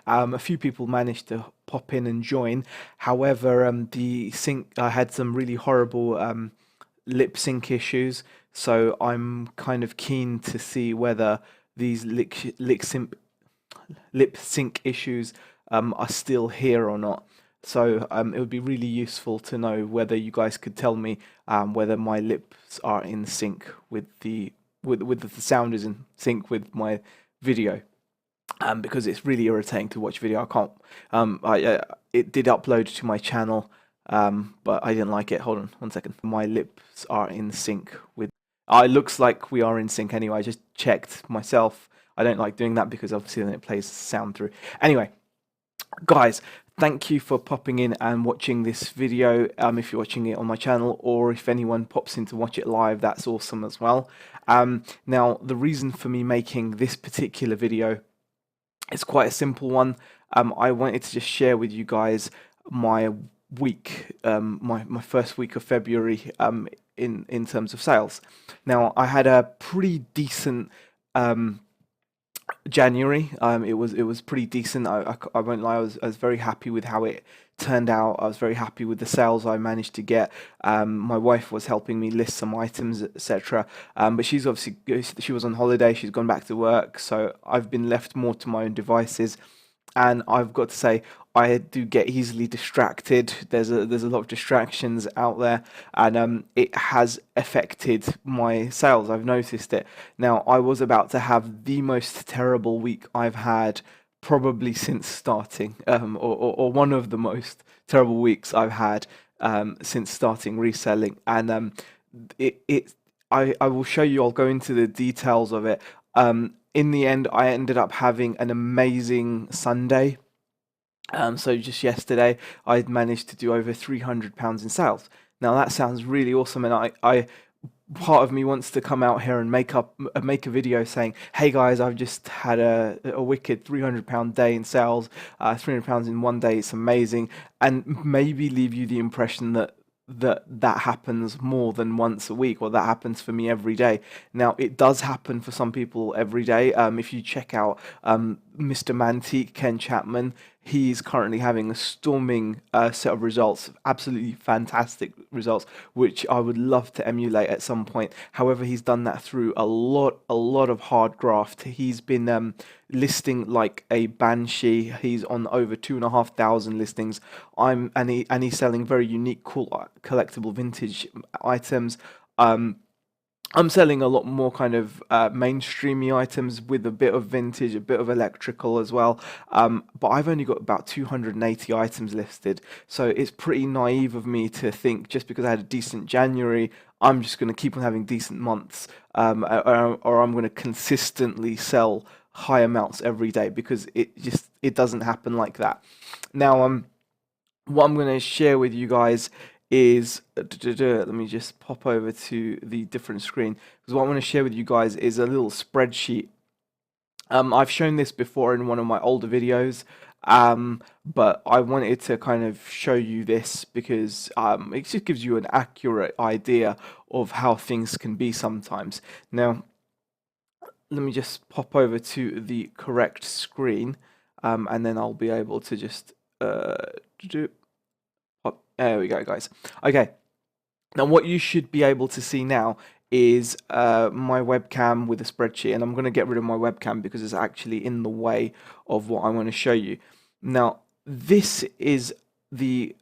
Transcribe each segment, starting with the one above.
A few people managed to pop in and join. However, the sync I had some really horrible lip sync issues, so I'm kind of keen to see whether these lip sync issues are still here or not. So it would be really useful to know whether you guys could tell me whether my lips are in sync with the sound is in sync with my video. Because it's really irritating to watch video. I can't. It did upload to my channel, but I didn't like it. Hold on, 1 second. My lips are in sync with. It looks like we are in sync anyway. I just checked myself. I don't like doing that because obviously then it plays sound through. Anyway, guys, thank you for popping in and watching this video. If you're watching it on my channel, or if anyone pops in to watch it live, that's awesome as well. Now, the reason for me making this particular video, it's quite a simple one. I wanted to just share with you guys my week, my first week of February in terms of sales. Now, I had a pretty decent January. It was pretty decent. I won't lie. I was very happy with how it turned out. I was very happy with the sales I managed to get. My wife was helping me list some items, etc. But she was on holiday. She's gone back to work, so I've been left more to my own devices. And I've got to say, I do get easily distracted. There's a lot of distractions out there, and it has affected my sales. I've noticed it. Now, I was about to have the most terrible week I've had probably since starting, or one of the most terrible weeks I've had since starting reselling. And I will show you. I'll go into the details of it. In the end, I ended up having an amazing Sunday. So just yesterday, I'd managed to do over £300 in sales. Now that sounds really awesome, and I part of me wants to come out here and make a video saying, "Hey guys, I've just had a wicked £300 day in sales, £300 in one day. It's amazing," and maybe leave you the impression that happens more than once a week, or that happens for me every day. Now, it does happen for some people every day. If you check out Mr. Mantique, Ken Chapman, he's currently having a storming set of results, absolutely fantastic results, which I would love to emulate at some point. However, he's done that through a lot of hard graft. He's been listing like a banshee. He's on over 2,500 listings. He's selling very unique, cool, collectible vintage items. I'm selling a lot more kind of mainstreamy items with a bit of vintage, a bit of electrical as well. But I've only got about 280 items listed, so it's pretty naive of me to think just because I had a decent January, I'm just going to keep on having decent months, or I'm going to consistently sell high amounts every day, because it doesn't happen like that. Now, what I'm going to share with you guys is let me just pop over to the different screen, because what I want to share with you guys is a little spreadsheet. I've shown this before in one of my older videos, but I wanted to kind of show you this because it just gives you an accurate idea of how things can be sometimes. Now, let me just pop over to the correct screen, and then I'll be able to just there we go, guys. Okay, now what you should be able to see now is my webcam with a spreadsheet, and I'm going to get rid of my webcam because it's actually in the way of what I want to show you. Now, this is the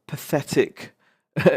pathetic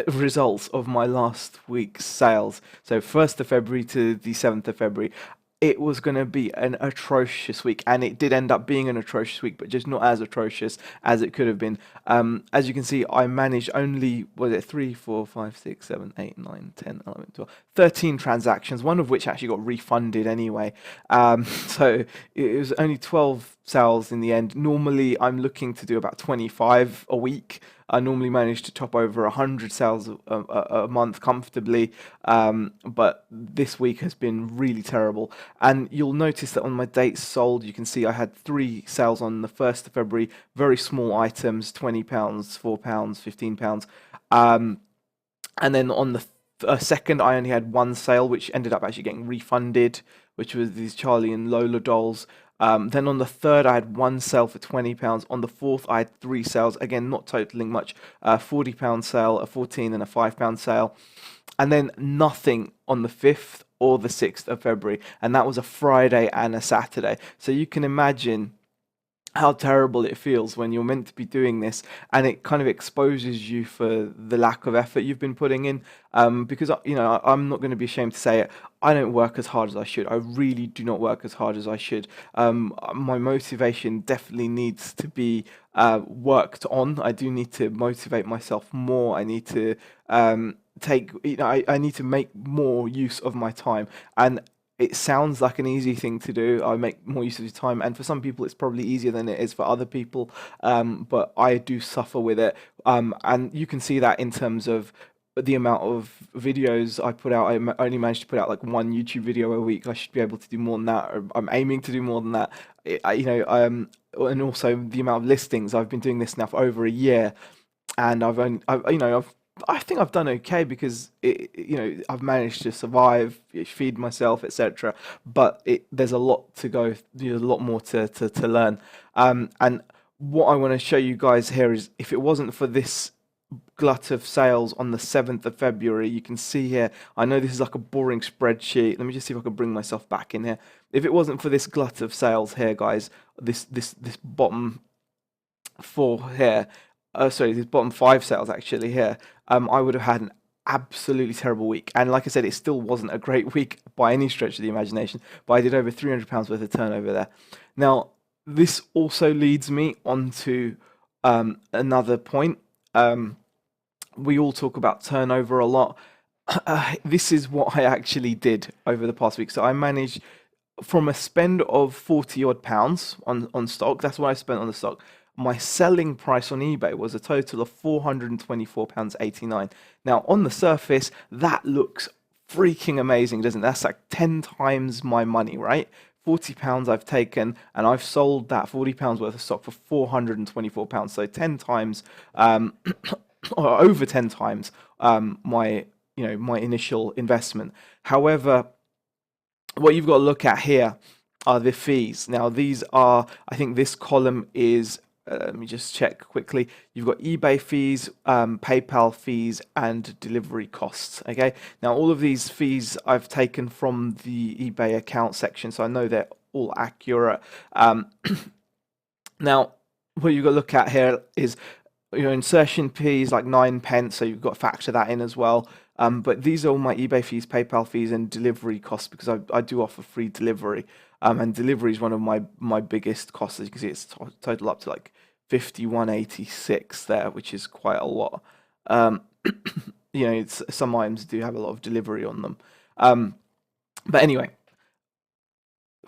results of my last week's sales. So 1st of February to the 7th of February. It was going to be an atrocious week, and it did end up being an atrocious week, but just not as atrocious as it could have been. As you can see, I managed only, was it 3, 4, 5, 6, 7, 8, 9, 10, 11, 12, 13 transactions, one of which actually got refunded anyway. So it was only 12 sales in the end. Normally, I'm looking to do about 25 a week. I normally manage to top over 100 sales a month comfortably, but this week has been really terrible. And you'll notice that on my dates sold, you can see I had 3 sales on the 1st of February, very small items, £20, £4, £15. And then on the 2nd, I only had 1 sale, which ended up actually getting refunded, which was these Charlie and Lola dolls. Then on the third, I had one sale for £20. On the fourth, I had three sales. Again, not totaling much. £40 sale, a 14 and a £5 sale. And then nothing on the 5th or the 6th of February. And that was a Friday and a Saturday. So you can imagine how terrible it feels when you're meant to be doing this, and it kind of exposes you for the lack of effort you've been putting in. Because I'm not going to be ashamed to say it. I don't work as hard as I should. I really do not work as hard as I should. My motivation definitely needs to be worked on. I do need to motivate myself more. I need to I need to make more use of my time. And it sounds like an easy thing to do. I make more use of your time, and for some people, it's probably easier than it is for other people. But I do suffer with it, and you can see that in terms of the amount of videos I put out. Only managed to put out like one YouTube video a week. I should be able to do more than that, or I'm aiming to do more than that. And also the amount of listings. I've been doing this now for over a year, and I think I've done okay because I've managed to survive, feed myself, etc. But there's a lot to go, there's a lot more to learn. And what I want to show you guys here is, if it wasn't for this glut of sales on the 7th of February, you can see here, I know this is like a boring spreadsheet. Let me just see if I can bring myself back in here. If it wasn't for this glut of sales here, guys, this bottom four here, sorry, these bottom five sales actually here, I would have had an absolutely terrible week. And like I said, it still wasn't a great week by any stretch of the imagination, but I did over £300 worth of turnover there. Now, this also leads me on to another point. We all talk about turnover a lot. This is what I actually did over the past week. So I managed, from a spend of 40 odd pounds on stock, that's what I spent on the stock. My selling price on eBay was a total of £424.89. Now, on the surface, that looks freaking amazing, doesn't it? That's like 10 times my money, right? £40 I've taken, and I've sold that £40 worth of stock for £424. So 10 times, or over 10 times, my initial investment. However, what you've got to look at here are the fees. Now, these are, I think this column is, let me just check quickly. You've got eBay fees, PayPal fees, and delivery costs. Okay. Now, all of these fees I've taken from the eBay account section, so I know they're all accurate. Now, what you've got to look at here is your insertion fees, like 9p, so you've got to factor that in as well. But these are all my eBay fees, PayPal fees, and delivery costs, because I do offer free delivery. And delivery is one of my biggest costs. As you can see, it's total up to like 51.86 there, which is quite a lot. Some items do have a lot of delivery on them. But anyway,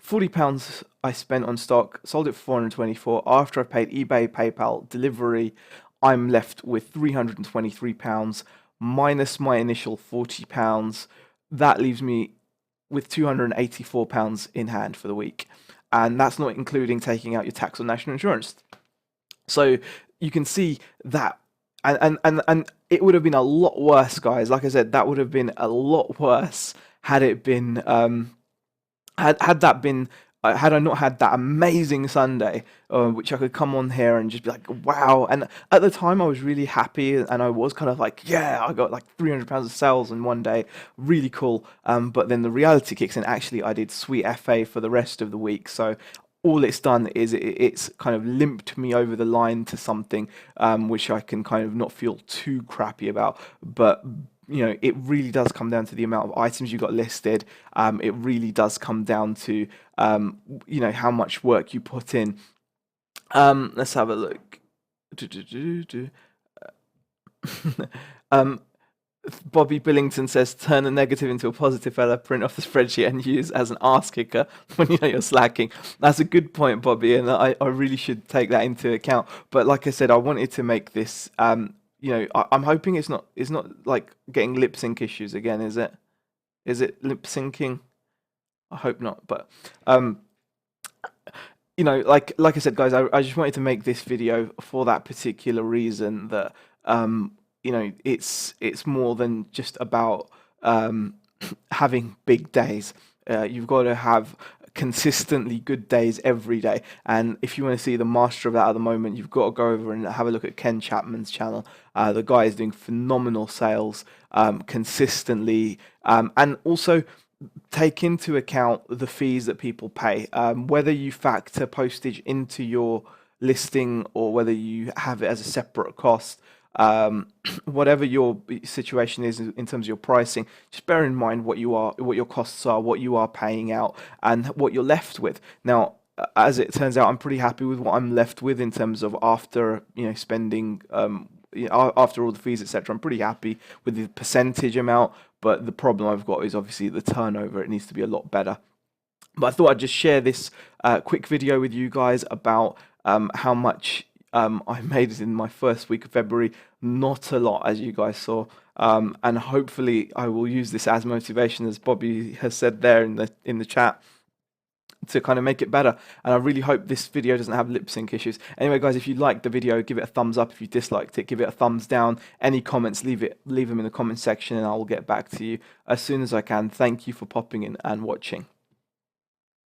£40 I spent on stock, sold it for 424. After I paid eBay, PayPal, delivery, I'm left with £323 minus my initial £40. That leaves me with £284 in hand for the week, and that's not including taking out your tax on national insurance. So you can see that, and it would have been a lot worse, guys. Like I said, that would have been a lot worse had it been had I not had that amazing Sunday, which I could come on here and just be like, wow. And at the time, I was really happy, and I was kind of like, yeah, I got like £300 of sales in one day, really cool. But then the reality kicks in. Actually, I did sweet FA for the rest of the week, so all it's done is it's kind of limped me over the line to something which I can kind of not feel too crappy about. But it really does come down to the amount of items you got listed. It really does come down to how much work you put in. Let's have a look. Bobby Billington says, turn a negative into a positive, fella, print off the spreadsheet and use as an arse kicker when you're slacking. That's a good point, Bobby, and I really should take that into account. But like I said, I wanted to make this, I'm hoping it's not like getting lip sync issues again, is it? Is it lip syncing? I hope not, but like I said, guys, I just wanted to make this video for that particular reason, that it's more than just about having big days. You've got to have consistently good days every day. And if you want to see the master of that at the moment, you've got to go over and have a look at Ken Chapman's channel. The guy is doing phenomenal sales consistently, and also take into account the fees that people pay. Whether you factor postage into your listing or whether you have it as a separate cost, whatever your situation is in terms of your pricing, just bear in mind what your costs are, what you are paying out, and what you're left with. Now, as it turns out, I'm pretty happy with what I'm left with in terms of after spending after all the fees, etc. I'm pretty happy with the percentage amount, but the problem I've got is obviously the turnover. It needs to be a lot better. But I thought I'd just share this quick video with you guys about how much I made in my first week of February. Not a lot, as you guys saw, and hopefully I will use this as motivation, as Bobby has said there in the chat, to kind of make it better. And I really hope this video doesn't have lip sync issues. Anyway, guys, if you liked the video, give it a thumbs up. If you disliked it, give it a thumbs down. Any comments, leave them in the comment section, and I will get back to you as soon as I can. Thank you for popping in and watching.